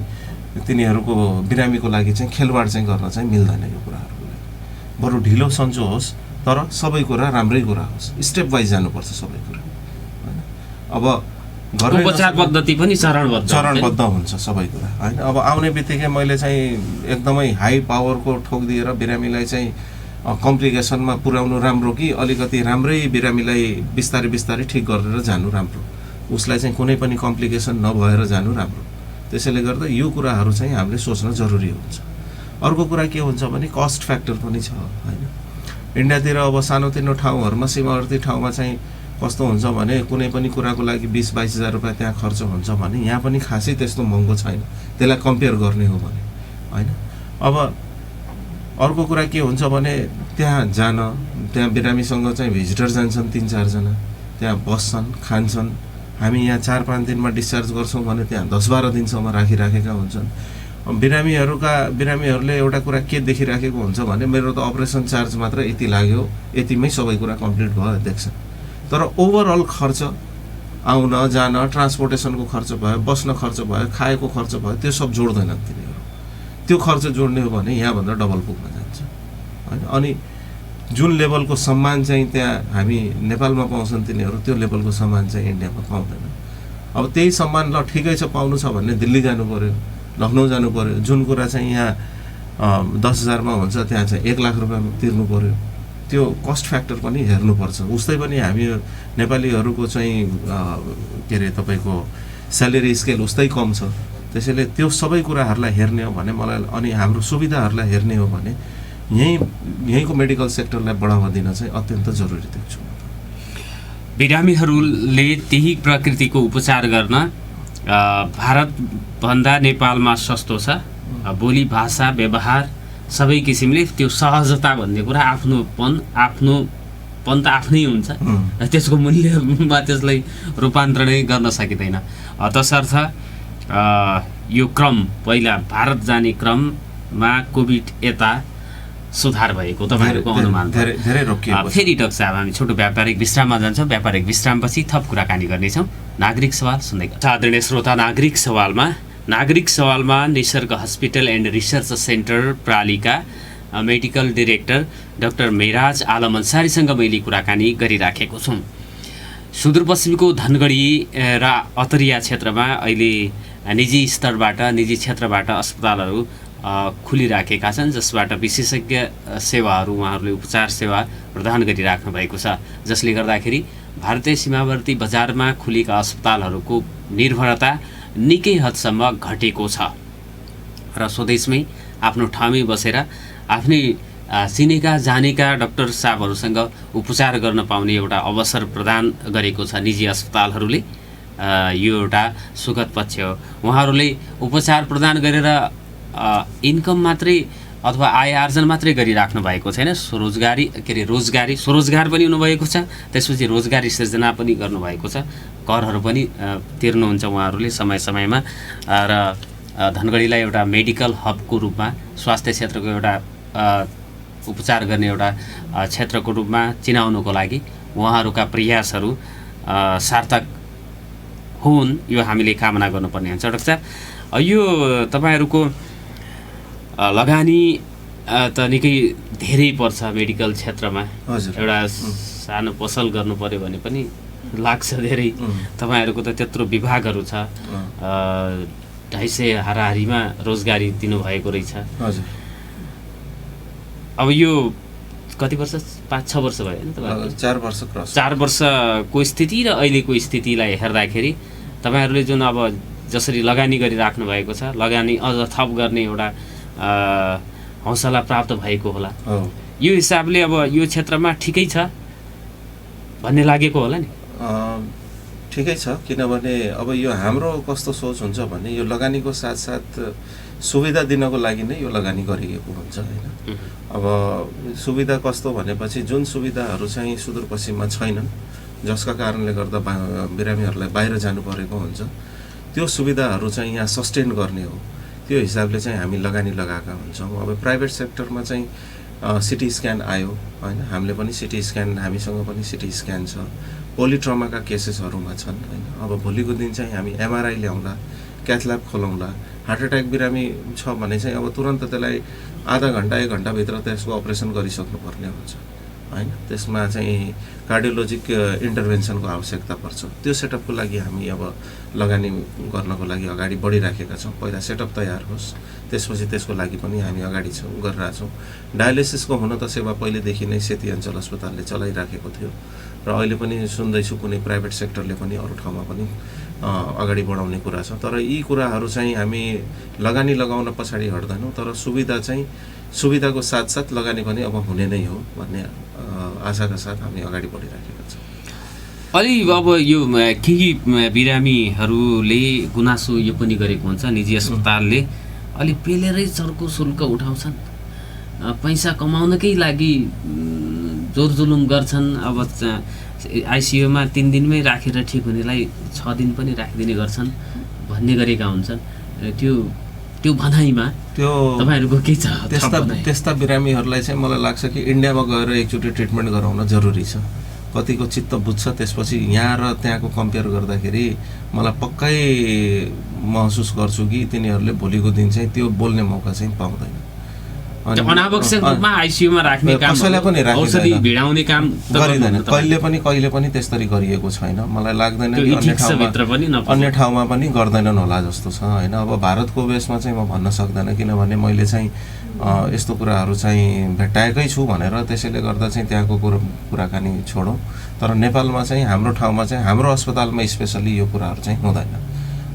तिनीहरूको बिरामीको लागि चाहिँ खेलवाड चाहिँ गर्न चाहिँ मिल्दैन यो कुराहरूलाई। बरु ढिलो सन्चो होस् तर सबै कुरा राम्रै कुरा होस्, स्टेप वाइज जानुपर्छ सबै कुरा होइन। अब उपचार पद्धति पनि चरणबद्ध हुन्छ सबै कुरा होइन। अब आउने बित्तिकै मैले चाहिँ एकदमै हाई पावरको ठोक दिएर बिरामीलाई चाहिँ कम्प्लिकेसनमा पुर्याउनु राम्रो कि अलिकति राम्रै बिरामीलाई बिस्तारै ठिक गरेर जानु राम्रो, उसलाई चाहिँ कुनै पनि कम्प्लिकेसन नभएर जानु राम्रो। त्यसैले गर्दा यो कुराहरू चाहिँ हामीले सोच्न जरुरी हुन्छ। अर्को कुरा के हुन्छ भने कस्ट फ्याक्टर पनि छ होइन। इन्डियातिर अब सानोतिनो ठाउँहरूमा, सीमावर्ती ठाउँमा चाहिँ कस्तो हुन्छ भने कुनै पनि कुराको लागि 20-22 हजार रुपियाँ त्यहाँ खर्च हुन्छ भने यहाँ पनि खासै त्यस्तो महँगो छैन त्यसलाई कम्पेयर गर्ने हो भने होइन। अब अर्को कुरा के हुन्छ भने त्यहाँ बिरामीसँग चाहिँ भिजिटर जान्छन् 3-4 जना, त्यहाँ बस्छन्, खान्छन्। हामी यहाँ 4-5 दिनमा डिस्चार्ज गर्छौँ भने त्यहाँ 10-12 दिनसम्म राखिराखेका हुन्छन्। बिरामीहरूले एउटा कुरा के देखिराखेको हुन्छ भने मेरो त अपरेसन चार्ज मात्र यति लाग्यो, यतिमै सबै कुरा कम्प्लिट भयो देख्छ। तर ओभरअल खर्च, आउन जान, ट्रान्सपोर्टेसनको खर्च भयो, बस्न खर्च भयो, खाएको खर्च भयो, त्यो सब जोड्दैनन् तिनीहरू। त्यो खर्च जोड्ने हो भने यहाँभन्दा डबल पुग्न जान्छ होइन। अनि जुन लेभलको सम्मान चाहिँ त्यहाँ हामी नेपालमा पाउँछन् तिनीहरू त्यो लेभलको सम्मान चाहिँ इन्डियामा पाउँदैन। अब त्यही सम्मान ल ठिकै छ पाउनु छ भने दिल्ली जानु पऱ्यो, लखनऊ जानु पऱ्यो। जुन कुरा चाहिँ यहाँ 10,000मा हुन्छ त्यहाँ चाहिँ 1 लाख रुपियाँमा तिर्नु पऱ्यो। त्यो कस्ट फ्याक्टर पनि हेर्नुपर्छ। उस्तै पनि हामी नेपालीहरूको चाहिँ के अरे तपाईँको स्यालेरी स्केल उस्तै कम छ। त्यसैले त्यो सबै कुराहरूलाई हेर्ने हो भने मलाई अनि हाम्रो सुविधाहरूलाई हेर्ने हो भने यहीँको मेडिकल सेक्टरलाई बढावा दिन चाहिँ अत्यन्त जरुरी देख्छु। बिरामीहरूले त्यही प्रकृतिको उपचार गर्न भारतभन्दा नेपालमा सस्तो छ। बोली भाषा व्यवहार सबै किसिमले त्यो सहजता भन्ने कुरा आफ्नोपन त आफ्नै हुन्छ, त्यसको मूल्यमा त्यसलाई रूपान्तरणै गर्न सकिँदैन। तसर्थ यो क्रम पहिला भारत जाने क्रममा कोभिड यता सुधार भएको तपाईँहरूको अनुमान धेरै रोकिएको। फेरि डाक्टर साहब हामी छोटो व्यापारिक विश्राममा जान्छौँ। व्यापारिक विश्रामपछि थप कुराकानी गर्नेछौँ। नागरिक सवाल सुन्दै आदरणीय श्रोता, नागरिक सवालमा Nisarg hospital and research centre प्रालिका medical director doctor Meraj Alam अन्सारीसँग मैले कुराकानी गरिराखेको छु। सुदूरपश्चिमको धनगढी र अतरिया क्षेत्रमा अहिले निजी क्षेत्रबाट अस्पतालहरू खुलिराखेका छन्, जसबाट विशेषज्ञ सेवाहरू उहाँहरूले उपचार सेवा प्रदान गरिराख्नु भएको छ, जसले गर्दाखेरि भारतीय सीमावर्ती बजारमा खुलेका अस्पतालहरूको निर्भरता निकै हदसम्म घटेको छ र स्वदेशमै आफ्नो ठाउँमै बसेर आफ्नै चिनेका जानेका डाक्टर साहबहरूसँग उपचार गर्न पाउने एउटा अवसर प्रदान गरेको छ निजी अस्पतालहरूले। यो एउटा सुखद पक्ष हो। उहाँहरूले उपचार प्रदान गरेर इन्कम मात्रै अथवा आय आर्जन मात्रै गरिराख्नु भएको छैन, स्वरोजगार पनि हुनुभएको छ। त्यसपछि रोजगारी सृजना पनि गर्नुभएको छ। करहरू पनि तिर्नुहुन्छ उहाँहरूले समय समयमा र धनगढीलाई एउटा मेडिकल हबको रूपमा, स्वास्थ्य क्षेत्रको एउटा उपचार गर्ने एउटा क्षेत्रको रूपमा चिनाउनको लागि उहाँहरूका प्रयासहरू सार्थक हुन्, यो हामीले कामना गर्नुपर्ने हुन्छ। डाक्टर साहब, यो तपाईँहरूको लगानी त निकै धेरै पर्छ मेडिकल क्षेत्रमा। एउटा सानो पसल गर्नु पर्यो भने पनि लाग्छ धेरै। तपाईँहरूको त त्यत्रो विभागहरू छ, 250 हाराहारीमा रोजगारी दिनुभएको रहेछ। अब यो कति वर्ष, 5-6 वर्ष भयो नि तपाईँहरू? 4 वर्षको स्थिति र अहिलेको स्थितिलाई हेर्दाखेरि तपाईँहरूले जुन अब जसरी लगानी गरिराख्नु भएको छ, लगानी अझ थप गर्ने एउटा हौसला प्राप्त भएको होला। यो हिसाबले अब यो क्षेत्रमा ठिकै छ भन्ने लागेको होला नि? ठिकै छ, किनभने अब यो हाम्रो कस्तो सोच हुन्छ भने यो लगानीको साथसाथ सुविधा दिनको लागि नै यो लगानी गरिएको हुन्छ होइन। अब सुविधा कस्तो भनेपछि जुन सुविधाहरू चाहिँ सुदूरपश्चिममा छैनन्, जसका कारणले गर्दा बिरामीहरूलाई बाहिर जानु परेको हुन्छ, त्यो सुविधाहरू चाहिँ यहाँ सस्टेन गर्ने हो। त्यो हिसाबले चाहिँ हामी लगानी लगाएका हुन्छौँ। अब प्राइभेट सेक्टरमा चाहिँ सिटी स्क्यान आयो होइन, हामीले पनि सिटी स्क्यान, हामीसँग पनि सिटी स्क्यान छ, पोलिट्रमाका केसेसहरूमा छन् होइन। अब भोलिको दिन चाहिँ हामी MRI ल्याउँला, cath lab खोलाउँला, heart attack बिरामी छ भने चाहिँ अब तुरन्त त्यसलाई आधा घन्टा 1 घन्टाभित्र त्यसको अपरेसन गरिसक्नुपर्ने हुन्छ होइन। त्यसमा चाहिँ कार्डियोलोजिक इन्टरभेन्सनको आवश्यकता पर्छ। त्यो सेटअपको लागि हामी अब लगानी गर्नको लागि अगाडि बढिराखेका छौँ। पहिला सेटअप तयार होस्, त्यसपछि त्यसको लागि पनि हामी अगाडि गरिरहेछौँ। डायलिसिसको हुन त सेवा पहिलेदेखि नै सेती अञ्चल अस्पतालले चलाइराखेको थियो र अहिले पनि सुन्दैछु कुनै प्राइभेट सेक्टरले पनि अरू ठाउँमा पनि अगाडि बढाउने कुरा छ। तर यी कुराहरू चाहिँ हामी लगानी लगाउन पछाडि हट्दैनौँ, तर सुविधाको साथसाथ लगानी पनि अब हुने नै हो भन्ने आशाका साथ हामी अगाडि बढिराखेका छौँ। अलि अब यो केही बिरामीहरूले गुनासो यो पनि गरेको हुन्छ, निजी अस्पतालले अलि पेलेरै चर्को शुल्क उठाउँछन्, पैसा कमाउनकै लागि जोर जुलुम गर्छन्। अब आइसियुमा 3 दिनमै राखेर ठिक हुनेलाई 6 दिन पनि राखिदिने गर्छन् भन्ने गरेका हुन्छन्। त्यो भनाइमा तपाईँहरूको के छ? त्यस्ता बिरामीहरूलाई चाहिँ मलाई लाग्छ कि इन्डियामा गएर एकचोटि ट्रिटमेन्ट गराउन जरुरी छ। कतिको चित्त बुझ्छ, त्यसपछि यहाँ र त्यहाँको कम्पेयर गर्दाखेरि मलाई पक्कै महसुस गर्छु कि तिनीहरूले भोलिको दिन चाहिँ त्यो बोल्ने मौका चाहिँ पाउँदैन। अनावश्यक रूपमा आइसियुमा राख्ने काम, कसैलाई पनि राखिँदैन, औषधि भिडाउने काम गरिँदैन, कहिले पनि त्यसरी गरिएको छैन। मलाई लाग्दैन कि अन्य ठाउँमा पनि गर्दैनन् होला जस्तो छ होइन। अब भारतको बेसमा चाहिँ म भन्न सक्दैन, किनभने मैले चाहिँ यस्तो कुराहरू चाहिँ भेट्टाएकै छु भनेर, त्यसैले गर्दा चाहिँ त्यहाँको कुराकानी छोडौँ। तर नेपालमा चाहिँ हाम्रो ठाउँमा चाहिँ हाम्रो अस्पतालमा स्पेसली यो कुराहरू चाहिँ हुँदैन।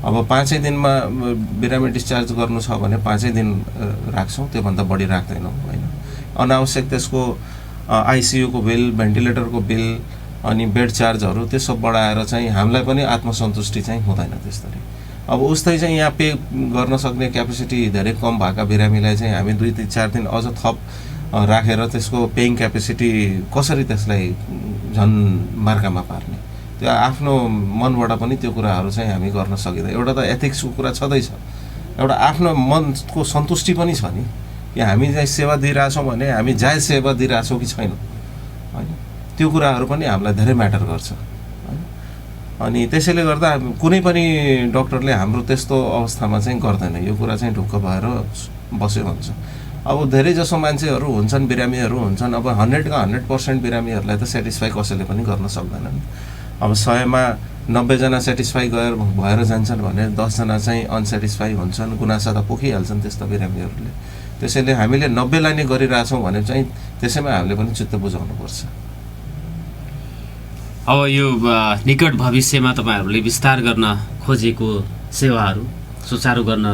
अब 5 दिनमा बिरामी डिस्चार्ज गर्नु छ भने 5 दिन राख्छौँ, त्योभन्दा बढी राख्दैनौँ होइन। अनावश्यक त्यसको आइसियुको बिल, भेन्टिलेटरको बिल अनि बेड चार्जहरू त्यो सब बढाएर चाहिँ हामीलाई पनि आत्मसन्तुष्टि चाहिँ हुँदैन त्यसरी। अब उस्तै चाहिँ यहाँ पे गर्न सक्ने क्यापेसिटी धेरै कम भएका बिरामीलाई चाहिँ हामी 2-4 दिन अझ थप राखेर त्यसको पेइङ क्यापेसिटी कसरी त्यसलाई झन् मार्कामा पार्ने, त्यो आफ्नो मनबाट पनि त्यो कुराहरू चाहिँ हामी गर्न सकिँदैन। एउटा त एथिक्सको कुरा छँदैछ, एउटा आफ्नो मनको सन्तुष्टि पनि छ नि, कि हामी चाहिँ सेवा दिइरहेछौँ भने हामी जायज सेवा दिइरहेछौँ कि छैनौँ होइन, त्यो कुराहरू पनि हामीलाई धेरै म्याटर गर्छ होइन। अनि त्यसैले गर्दा कुनै पनि डक्टरले हाम्रो त्यस्तो अवस्थामा चाहिँ गर्दैन, यो कुरा चाहिँ ढुक्क भएर बस्यो हुन्छ। अब धेरै जसो मान्छेहरू हुन्छन्, बिरामीहरू हुन्छन्, अब 100 का 100% बिरामीहरूलाई त सेटिस्फाई कसैले पनि गर्न सक्दैनन्। अब 100 मा 90 जना सेटिस्फाई भएर जान्छन् भने 10 जना चाहिँ अनसेटिस्फाई हुन्छन्, गुनासा त पोखिहाल्छन् त्यस्ता बिरामीहरूले। त्यसैले हामीले 90 लाई नै गरिरहेछौँ भने चाहिँ त्यसैमा हामीले पनि चित्त बुझाउनुपर्छ। अब यो निकट भविष्यमा तपाईँहरूले विस्तार गर्न खोजेको सेवाहरू, सुचारू गर्न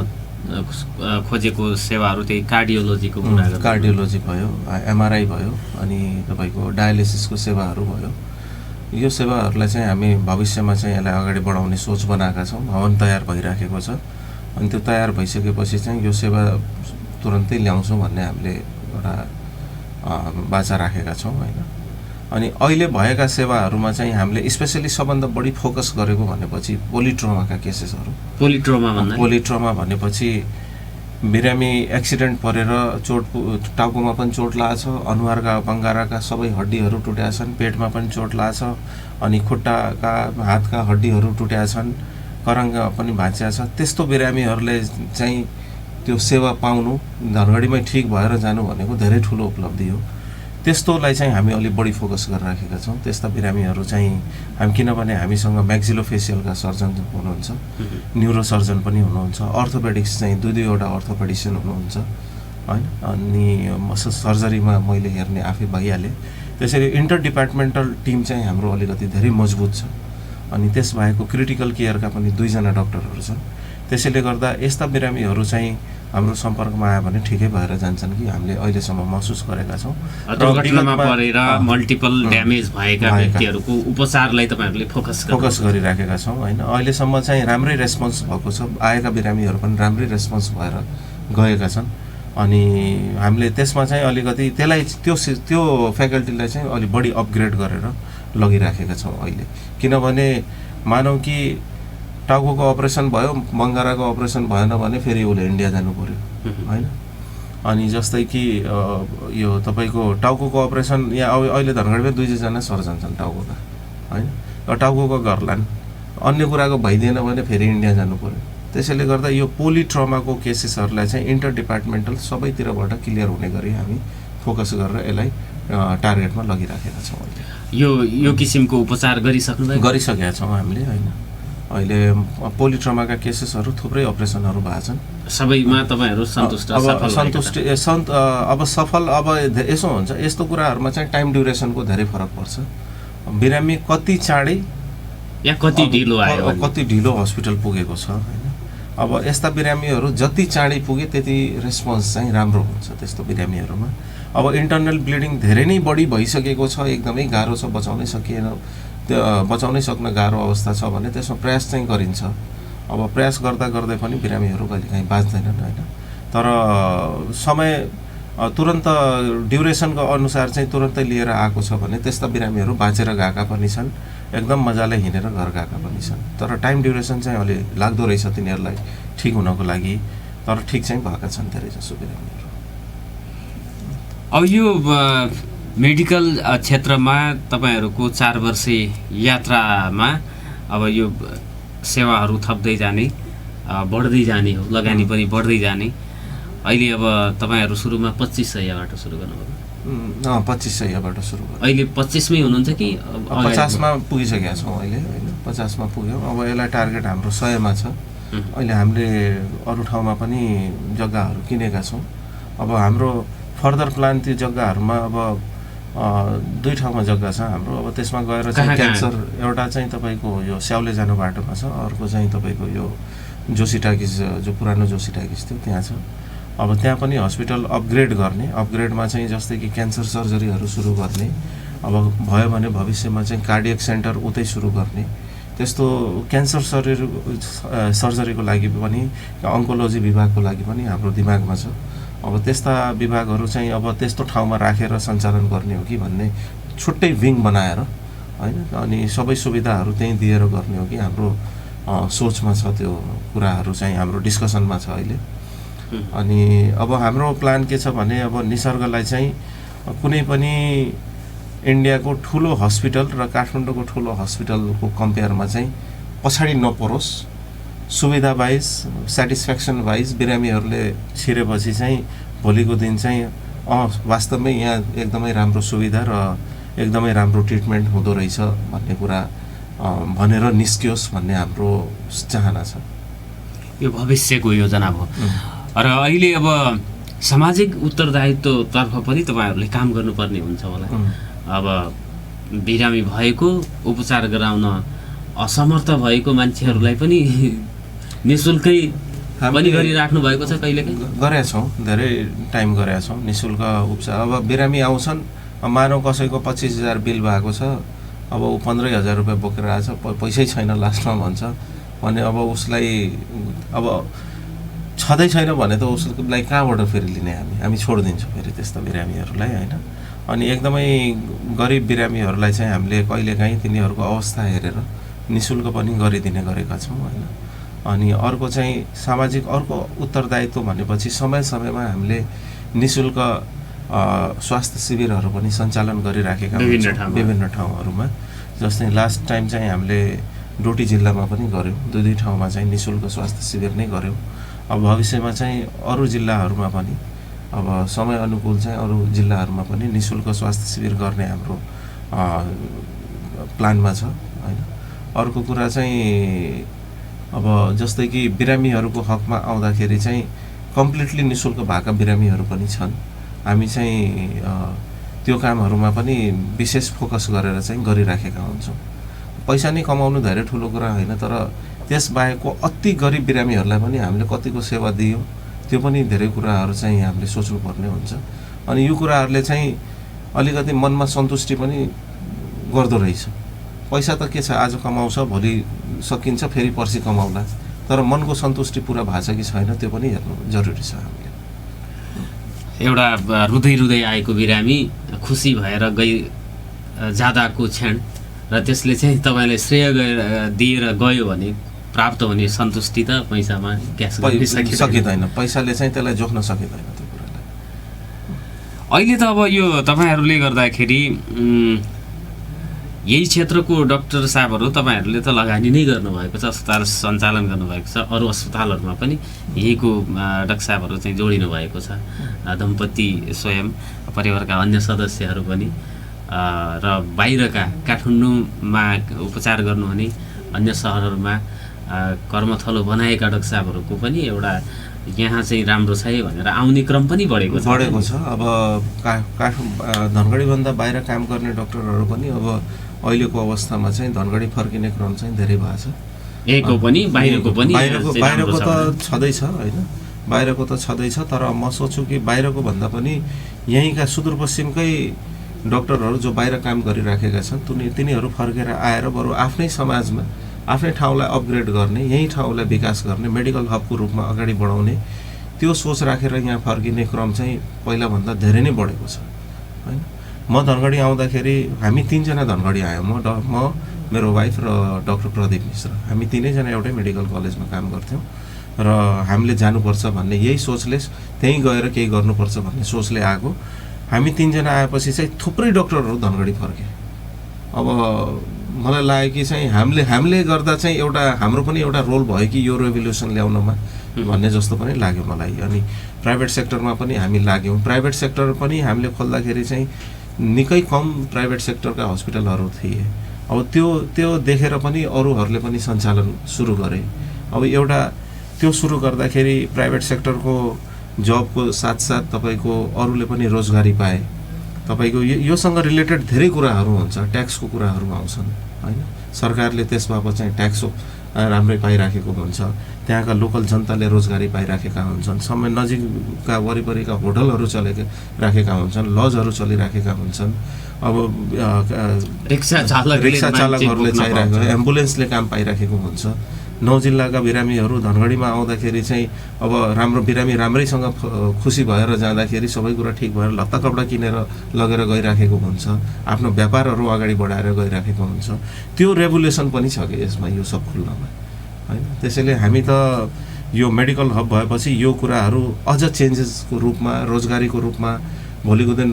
खोजेको सेवाहरू, त्यही कार्डियोलोजीको कुरा गर्नु, कार्डियोलोजी भयो, एमआरआई भयो, अनि तपाईँको डायलिसिसको सेवाहरू भयो। यो सेवाहरूलाई चाहिँ हामी भविष्यमा चाहिँ यसलाई अगाडि बढाउने सोच बनाएका छौँ। भवन तयार भइराखेको छ, अनि त्यो तयार भइसकेपछि चाहिँ यो सेवा तुरन्तै ल्याउँछौँ भन्ने हामीले एउटा बाचा राखेका छौँ होइन। अनि अहिले भएका सेवाहरूमा चाहिँ हामीले स्पेसली सबभन्दा बढी फोकस गरेको भनेपछि पोलिट्रोमाका केसेसहरू। पोलिट्रोमा भनेपछि बिरामी एक्सिडेन्ट परेर टाउकोमा पनि चोट लागेछ, अनुहारका बङ्गाराका सबै हड्डीहरू टुटेका छन्, पेटमा पनि चोट लागेछ, अनि खुट्टाका हातका हड्डीहरू टुटेका छन्, करङ्गा पनि भाँचिया छ। त्यस्तो बिरामीहरूले चाहिँ त्यो सेवा पाउनु, धनगढीमै ठिक भएर जानु भनेको धेरै ठुलो उपलब्धि हो। त्यस्तोलाई चाहिँ हामी अलिक बढी फोकस गरिराखेका छौँ। त्यस्ता बिरामीहरू चाहिँ हामी, किनभने हामीसँग म्याक्सिलोफेसियलका सर्जन हुनुहुन्छ, न्युरो सर्जन पनि हुनुहुन्छ, अर्थोपेडिक्स चाहिँ 2-2वटा अर्थोपेडिसियन हुनुहुन्छ होइन। अनि सर्जरीमा मैले हेर्ने आफै भइहालेँ। त्यसरी इन्टर डिपार्टमेन्टल टिम चाहिँ हाम्रो अलिकति धेरै मजबुत छ। अनि त्यसबाहेकको क्रिटिकल केयरका पनि 2 जना डक्टरहरू छन्। त्यसैले गर्दा यस्ता बिरामीहरू चाहिँ हाम्रो सम्पर्कमा आयो भने ठिकै भएर जान्छन् कि हामीले अहिलेसम्म महसुस गरेका छौँ। दुर्घटनामा परेर मल्टिपल ड्यामेज भएका व्यक्तिहरूको उपचारलाई तपाईँहरूले फोकस गरिराखेका छौँ होइन। अहिलेसम्म चाहिँ राम्रै रेस्पोन्स भएको छ, आएका बिरामीहरू पनि राम्रै रेस्पोन्स भएर गएका छन्। अनि हामीले त्यसमा चाहिँ अलिकति त्यसलाई त्यो फ्याकल्टीलाई चाहिँ अलिक बढी अपग्रेड गरेर लगिराखेका छौँ अहिले। किनभने मानौँ कि टाउकोको अपरेसन भयो, बङ्गाराको अपरेसन भएन भने फेरि उसले इन्डिया जानु पर्यो होइन। अनि जस्तै कि यो तपाईँको टाउकोको अपरेसन यहाँ अहिले धनगढीमा 2 जना सर्जन छन् टाउकोका होइन। टाउकोको गर्लान्, अन्य कुराको भइदिएन भने फेरि इन्डिया जानु पर्यो। त्यसैले गर्दा यो पोलिट्रमाको केसेसहरूलाई चाहिँ इन्टर डिपार्टमेन्टल सबैतिरबाट क्लियर हुने गरी हामी फोकस गरेर यसलाई टार्गेटमा लगिराखेका छौँ। अहिले यो किसिमको उपचार गरिसकेका छौँ हामीले होइन। अहिले पोलिट्रमाका केसेसहरू थुप्रै अपरेसनहरू भएको छन्, सबैमा तपाईँहरू सन्तुष्ट? अब सफल अब यसो हुन्छ, यस्तो कुराहरूमा चाहिँ टाइम ड्युरेसनको धेरै फरक पर्छ। बिरामी कति चाँडै या कति ढिलो हस्पिटल पुगेको छ होइन। अब यस्ता बिरामीहरू जति चाँडै पुगे त्यति रेस्पोन्स चाहिँ राम्रो हुन्छ त्यस्तो बिरामीहरूमा। अब इन्टर्नल ब्लिडिङ धेरै नै बढी भइसकेको छ, एकदमै गाह्रो छ, बचाउनै सक्न गाह्रो अवस्था छ भने त्यसमा प्रयास चाहिँ गरिन्छ। अब प्रयास गर्दै पनि बिरामीहरू कहिलेकाहीँ बाँच्दैनन् होइन। तर समय तुरन्त ड्युरेसनको अनुसार चाहिँ तुरन्तै लिएर आएको छ भने त्यस्ता बिरामीहरू बाँचेर गएका पनि छन्, एकदम मजाले हिँडेर घर गएका पनि छन्। तर टाइम ड्युरेसन चाहिँ अलि लाग्दो रहेछ तिनीहरूलाई ठिक हुनको लागि, तर ठिक चाहिँ भएका छन् धेरै जसो बिरामीहरू। अब यो मेडिकल क्षेत्रमा तपाईँहरूको 4 वर्षे यात्रामा अब यो सेवाहरू थप्दै जाने, बढ्दै जाने हो, लगानी पनि बढ्दै जाने। अहिले अब तपाईँहरू सुरुमा 2500बाट सुरु गर्नुभयो? 2500बाट सुरु गर्यो। अहिले 25मै हुनुहुन्छ कि 50मा पुगिसकेका छौँ अहिले होइन, 50मा पुग्यौँ। अब यसलाई टार्गेट हाम्रो 100मा छ। अहिले हामीले अरू ठाउँमा पनि जग्गाहरू किनेका छौँ। अब हाम्रो फर्दर प्लान त्यो जग्गाहरूमा अब 2 ठाउँमा जग्गा छ हाम्रो। अब त्यसमा गएर चाहिँ क्यान्सर एउटा चाहिँ तपाईँको यो स्याउले जानु बाटोमा छ, अर्को चाहिँ तपाईँको यो जोशी टाकिज जो पुरानो जोशी टाकिज थियो त्यहाँ छ। अब त्यहाँ पनि हस्पिटल अपग्रेड गर्ने, अपग्रेडमा चाहिँ जस्तै कि क्यान्सर सर्जरीहरू सुरु गर्ने, अब भयो भने भविष्यमा चाहिँ कार्डियक सेन्टर उतै सुरु गर्ने, त्यस्तो क्यान्सर सर्जरीको लागि पनि अङ्कोलोजी विभागको लागि पनि हाम्रो दिमागमा छ। अब त्यस्ता विभागहरू चाहिँ अब त्यस्तो ठाउँमा राखेर सञ्चालन गर्ने हो कि भन्ने छुट्टै विङ बनाएर होइन, अनि सबै सुविधाहरू त्यहीँ दिएर गर्ने हो कि हाम्रो सोचमा छ। त्यो कुराहरू चाहिँ हाम्रो डिस्कसनमा छ अहिले। अनि अब हाम्रो प्लान के छ भने अब निसर्गलाई चाहिँ कुनै पनि इन्डियाको ठुलो हस्पिटल र काठमाडौँको ठुलो हस्पिटलको कम्पेयरमा चाहिँ पछाडि नपरोस्, सुविधा वाइज सेटिस्फ्याक्सन वाइज बिरामीहरूले छिरेपछि चाहिँ भोलिको दिन चाहिँ वास्तवमै यहाँ एकदमै राम्रो सुविधा र एकदमै राम्रो ट्रिटमेन्ट हुँदो रहेछ भन्ने कुरा भनेर निस्कियोस् भन्ने हाम्रो चाहना छ। यो भविष्यको योजना भयो। र अहिले अब सामाजिक उत्तरदायित्वतर्फ पनि तपाईँहरूले काम गर्नुपर्ने हुन्छ होला। अब बिरामी भएको उपचार गराउन असमर्थ भएको मान्छेहरूलाई पनि निःशुल्कै पनि गरिराख्नु भएको छ? कहिलेकाहीँ गरेका छौँ, धेरै टाइम गरेका छौँ निःशुल्क उपचार। अब बिरामी आउँछन्, मानव कसैको 25,000 बिल भएको छ, अब ऊ 15,000 रुपियाँ बोकेर आएछ, पैसै छैन लास्टमा भन्छ भने अब उसलाई अब छँदै छैन भने त उसलाई कहाँबाट फेरि लिने हामी छोडिदिन्छौँ फेरि त्यस्ता बिरामीहरूलाई होइन। अनि एकदमै गरिब बिरामीहरूलाई चाहिँ हामीले कहिलेकाहीँ तिनीहरूको अवस्था हेरेर निःशुल्क पनि गरिदिने गरेका छौँ होइन। अनि अर्को चाहिँ सामाजिक अर्को उत्तरदायित्व भनेपछि समय समयमा हामीले निःशुल्क स्वास्थ्य शिविरहरू पनि सञ्चालन गरिराखेका छौँ विभिन्न ठाउँहरूमा। जस्तै लास्ट टाइम चाहिँ हामीले डोटी जिल्लामा पनि गऱ्यौँ, 2 ठाउँमा चाहिँ निःशुल्क स्वास्थ्य शिविर नै गऱ्यौँ। अब भविष्यमा चाहिँ अरू जिल्लाहरूमा पनि अब समय अनुकूल चाहिँ अरू जिल्लाहरूमा पनि निःशुल्क स्वास्थ्य शिविर गर्ने हाम्रो प्लानमा छ होइन। अर्को कुरा चाहिँ अब जस्तै कि बिरामीहरूको हकमा आउँदाखेरि चाहिँ कम्प्लिटली निःशुल्क भएका बिरामीहरू पनि छन्। हामी चाहिँ त्यो कामहरूमा पनि विशेष फोकस गरेर चाहिँ गरिराखेका हुन्छौँ। पैसा नै कमाउनु धेरै ठुलो कुरा होइन, तर त्यसबाहेकको अति गरिब बिरामीहरूलाई पनि हामीले कतिको सेवा दियौँ त्यो पनि धेरै कुराहरू चाहिँ हामीले सोच्नुपर्ने हुन्छ। अनि यो कुराहरूले चाहिँ अलिकति मनमा सन्तुष्टि पनि गर्दो रहेछ। पैसा त के छ, आज कमाउँछ भोलि सकिन्छ फेरि पर्सि कमाउला, तर मनको सन्तुष्टि पुरा भएको छ कि छैन त्यो पनि हेर्नु जरुरी छ हामीले। एउटा रुँदै रुँदै आएको बिरामी खुसी भएर जाँदाको क्षण र त्यसले चाहिँ तपाईँलाई श्रेय दिएर गयो भने प्राप्त हुने सन्तुष्टि त पैसामा क्यास गर्न सकिँदैन, पैसाले चाहिँ त्यसलाई जोख्न सकिँदैन त्यो कुरालाई। अहिले त अब यो तपाईँहरूले गर्दाखेरि यही क्षेत्रको डाक्टर साहबहरू तपाईँहरूले त लगानी नै गर्नुभएको छ, अस्पताल सञ्चालन गर्नुभएको छ, अरू अस्पतालहरूमा पनि यहीको डाक्टर साहबहरू चाहिँ जोडिनु भएको छ, दम्पति स्वयं परिवारका अन्य सदस्यहरू पनि र बाहिरका काठमाडौँमा उपचार गर्नुहुने अन्य सहरहरूमा कर्मथलो बनाएका डाक्टर साहबहरूको पनि एउटा यहाँ चाहिँ राम्रो छ है भनेर आउने क्रम पनि बढेको छ। अब धनगढीभन्दा बाहिर काम गर्ने डाक्टरहरू पनि अब अहिलेको अवस्थामा चाहिँ धनगढी फर्किने क्रम चाहिँ धेरै भएको छ। यहीँको पनि बाहिरको पनि बाहिरको त छँदैछ होइन, बाहिरको त छँदैछ, तर म सोच्छु कि बाहिरको भन्दा पनि यहीँका सुदूरपश्चिमकै डाक्टरहरू जो बाहिर काम गरिराखेका छन् तिनीहरू फर्केर आएर बरु आफ्नै समाजमा आफ्नै ठाउँलाई अपग्रेड गर्ने, यही ठाउँलाई विकास गर्ने, मेडिकल हबको रूपमा अगाडि बढाउने त्यो सोच राखेर यहाँ फर्किने क्रम चाहिँ पहिलाभन्दा धेरै नै बढेको छ होइन। म धनगढी आउँदाखेरि हामी 3 जना धनगढी आयौँ, म मेरो वाइफ र डाक्टर प्रदीप मिश्र, हामी 3 जना एउटै मेडिकल कलेजमा काम गर्थ्यौँ र हामीले जानुपर्छ भन्ने यही सोचले त्यहीँ गएर केही गर्नुपर्छ भन्ने सोचले आएको। हामी 3 जना आएपछि चाहिँ थुप्रै डाक्टरहरू धनगढी फर्के। अब मलाई लाग्यो कि चाहिँ हामीले गर्दा चाहिँ एउटा हाम्रो पनि एउटा रोल भयो कि यो रेभोल्युसन ल्याउनमा भन्ने जस्तो पनि लाग्यो मलाई। अनि प्राइभेट सेक्टरमा पनि हामी लाग्यौँ। प्राइभेट सेक्टर पनि हामीले खोल्दाखेरि चाहिँ निकै कम प्राइभेट सेक्टरका हस्पिटलहरू थिए। अब त्यो देखेर पनि अरूहरूले पनि सञ्चालन सुरु गरे। अब एउटा त्यो सुरु गर्दाखेरि प्राइभेट सेक्टरको जबको साथसाथ तपाईँको अरूले पनि रोजगारी पाए। तपाईँको योसँग रिलेटेड धेरै कुराहरू हुन्छ, ट्याक्सको कुराहरू आउँछन् होइन। सरकारले त्यसबापत चाहिँ ट्याक्स राम्रै पाइराखेको हुन्छ, त्यहाँका लोकल जनताले रोजगारी पाइराखेका हुन्छन्, समय नजिकका वरिपरिका होटलहरू राखेका हुन्छन्, लजहरू चलिराखेका हुन्छन्। अब रिक्सा चालकहरूले चाहिरहेको, एम्बुलेन्सले काम पाइराखेको हुन्छ। 9 जिल्लाका बिरामीहरू धनगढीमा आउँदाखेरि चाहिँ अब राम्रो बिरामी राम्रैसँग खुसी भएर जाँदाखेरि सबै कुरा ठिक भएर लत्ता कपडा किनेर लगेर गइराखेको हुन्छ, आफ्नो व्यापारहरू अगाडि बढाएर गइराखेको हुन्छ। त्यो रेभोल्युसन पनि छ कि यसमा, यो सब खुल्नमा होइन। त्यसैले हामी त यो मेडिकल हब भएपछि यो कुराहरू अझ चेन्जेसको रूपमा, रोजगारीको रूपमा भोलिको दिन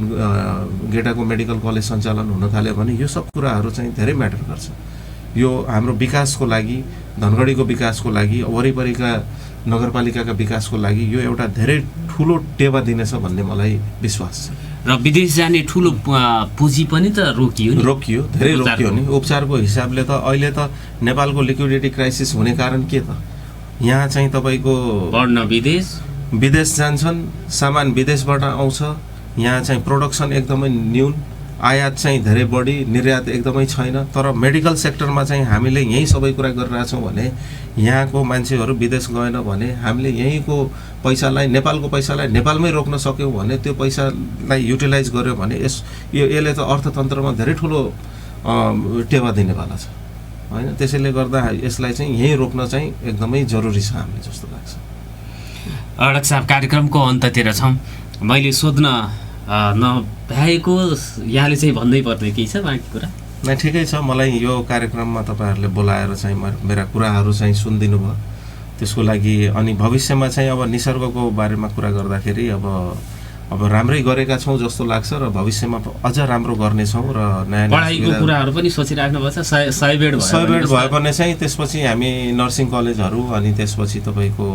गेटाको मेडिकल कलेज सञ्चालन हुन थाल्यो भने यो सब कुराहरू चाहिँ धेरै म्याटर गर्छ। यो हाम्रो विकासको लागि, धनगढीको विकासको लागि, वरिपरिका नगरपालिकाका विकासको लागि यो एउटा धेरै ठुलो टेवा दिनेछ भन्ने मलाई विश्वास छ। र विदेश जाने ठुलो पुँजी पनि त रोकियो, धेरै रोकियो नि। उपचारको हिसाबले त अहिले त नेपालको लिक्विडिटी क्राइसिस हुने कारण के त, यहाँ चाहिँ तपाईँको बढ्न विदेश जान्छन्, सामान विदेशबाट आउँछ, यहाँ चाहिँ प्रोडक्सन एकदमै न्यून, आयात चाहिँ धेरै बढी, निर्यात एकदमै छैन। तर मेडिकल सेक्टरमा चाहिँ हामीले यहीँ सबै कुरा गरिरहेछौँ भने यहाँको मान्छेहरू विदेश गएन भने हामीले यहीँको पैसालाई, नेपालको पैसालाई नेपालमै रोक्न सक्यौँ भने, त्यो पैसालाई युटिलाइज गर्यो भने यसले त अर्थतन्त्रमा धेरै ठुलो टेवा दिनेवाला छ होइन। त्यसैले गर्दा यसलाई चाहिँ यहीँ रोक्न चाहिँ एकदमै जरुरी छ हामीलाई जस्तो लाग्छ। डाक्टर साहब, कार्यक्रमको अन्ततिर छौँ। मैले सोध्न नभ्याएको यहाँले चाहिँ भन्दै पर्ने केही छ बाँकी कुरा? नै ठिकै छ। मलाई यो कार्यक्रममा तपाईँहरूले बोलाएर चाहिँ मेरा कुराहरू चाहिँ सुनिदिनु भयो, त्यसको लागि। अनि भविष्यमा चाहिँ अब निसर्गको बारेमा कुरा गर्दाखेरि अब राम्रै गरेका छौँ जस्तो लाग्छ र भविष्यमा अझ राम्रो गर्नेछौँ। र नयाँ पढाइको कुराहरू पनि सोचिराख्नु भएको छ। 100 बेड भयो भने चाहिँ त्यसपछि हामी नर्सिङ कलेजहरू, अनि त्यसपछि तपाईँको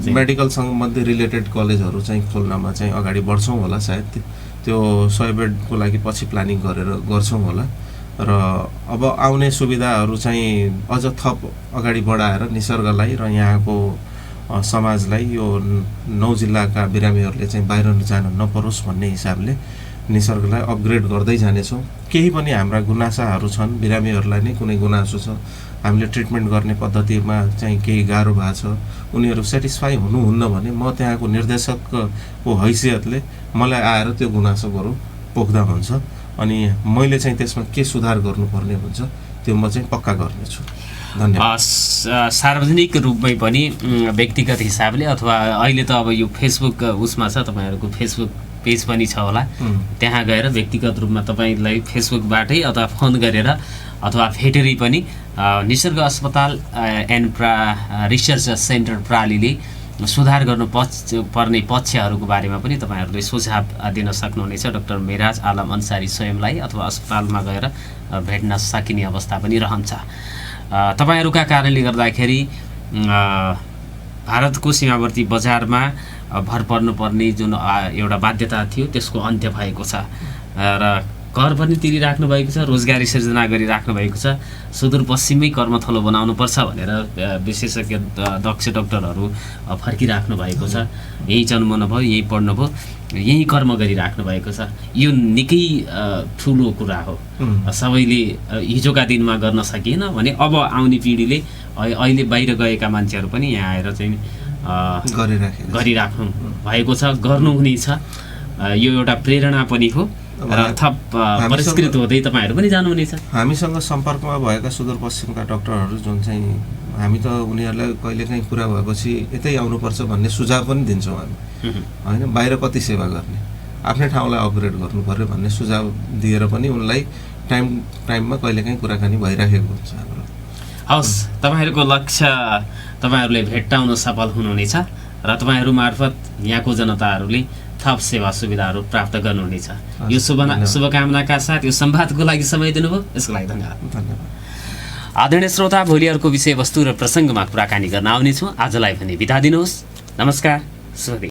मेडिकल सम्बन्धी रिलेटेड कलेजहरू चाहिँ खोल्नमा चाहिँ अगाडि बढ्छौँ होला। सायद त्यो 100 बेडको लागि पछि प्लानिङ गर्छौँ होला। र अब आउने सुविधाहरू चाहिँ अझ थप अगाडि बढाएर निसर्गलाई र यहाँको समाजलाई, यो 9 जिल्लाका बिरामीहरूले चाहिँ बाहिर जान नपरोस् भन्ने हिसाबले निसर्गलाई अपग्रेड गर्दै जानेछौँ। केही पनि हाम्रा गुनासाहरू छन्, बिरामीहरूलाई नै कुनै गुनासो छ, हामीले ट्रिटमेन्ट गर्ने पद्धतिमा चाहिँ केही गाह्रो भएको छ, उनीहरू सेटिस्फाई हुनुहुन्न भने म त्यहाँको निर्देशकको हैसियतले मलाई आएर त्यो गुनासोहरू पोख्दा हुन्छ। अनि मैले चाहिँ त्यसमा के सुधार गर्नुपर्ने हुन्छ त्यो म चाहिँ पक्का गर्नेछु। धन्यवाद। सार्वजनिक रूपमै पनि व्यक्तिगत हिसाबले अथवा अहिले त अब यो फेसबुक उसमा छ, तपाईँहरूको फेसबुक पेज पनि छ होला, त्यहाँ गएर व्यक्तिगत रूपमा तपाईँलाई फेसबुकबाटै अथवा फोन गरेर अथवा भेटेरै पनि निसर्ग अस्पताल एन्ड रिसर्च सेन्टर प्रालीले सुधार गर्नु पर्ने पक्षहरूको बारेमा पनि तपाईँहरूले सुझाव दिन सक्नुहुनेछ। डाक्टर मेराज आलम अन्सारी स्वयंलाई अथवा अस्पतालमा गएर भेट्न सकिने अवस्था पनि रहन्छ। तपाईँहरूका कारणले गर्दाखेरि भारतको सीमावर्ती बजारमा भर पर्नुपर्ने जुन एउटा बाध्यता थियो त्यसको अन्त्य भएको छ र कर पनि तिरिराख्नु भएको छ, रोजगारी सिर्जना गरिराख्नु भएको छ। सुदूरपश्चिमै कर्मथलो बनाउनुपर्छ भनेर विशेषज्ञ दक्ष डाक्टरहरू फर्किराख्नु भएको छ। यहीँ जन्मनु भयो, यहीँ पढ्नु भयो, यहीँ कर्म गरिराख्नु भएको छ। यो निकै ठुलो कुरा हो। सबैले हिजोका दिनमा गर्न सकिएन भने अब आउने पिँढीले, अहिले बाहिर गएका मान्छेहरू पनि यहाँ आएर चाहिँ गरिराख्नु भएको छ, गर्नुहुनेछ। यो एउटा प्रेरणा पनि हो र थप परिष्कृत हुँदै तपाईँहरू पनि जानुहुनेछ। हामीसँग सम्पर्कमा भएका सुदूरपश्चिमका डाक्टरहरू जुन चाहिँ हामी त उनीहरूलाई कहिलेकाहीँ कुरा भएपछि यतै आउनुपर्छ भन्ने सुझाव पनि दिन्छौँ हामी होइन। बाहिर कति सेवा गर्ने, आफ्नै ठाउँलाई अपग्रेड गर्नु पर्यो भन्ने सुझाव दिएर पनि उनलाई टाइममा कहिलेकाहीँ कुराकानी भइराखेको हुन्छ हाम्रो। हवस्, तपाईँहरूको लक्ष्य तपाईँहरूले भेट्टाउन सफल हुनुहुनेछ र तपाईँहरू मार्फत यहाँको जनताहरूले थप सेवा सुविधाहरू प्राप्त गर्नुहुनेछ। यो शुभकामनाका साथ यो संवादको लागि समय दिनुभयो, यसको लागि धन्यवाद। धन्यवाद। आदरणीय श्रोता, भोलि अर्को विषयवस्तु र प्रसङ्गमा कुराकानी गर्न आउनेछौँ। आजलाई भने बिदा दिनुहोस्। नमस्कार, शुभ दिन।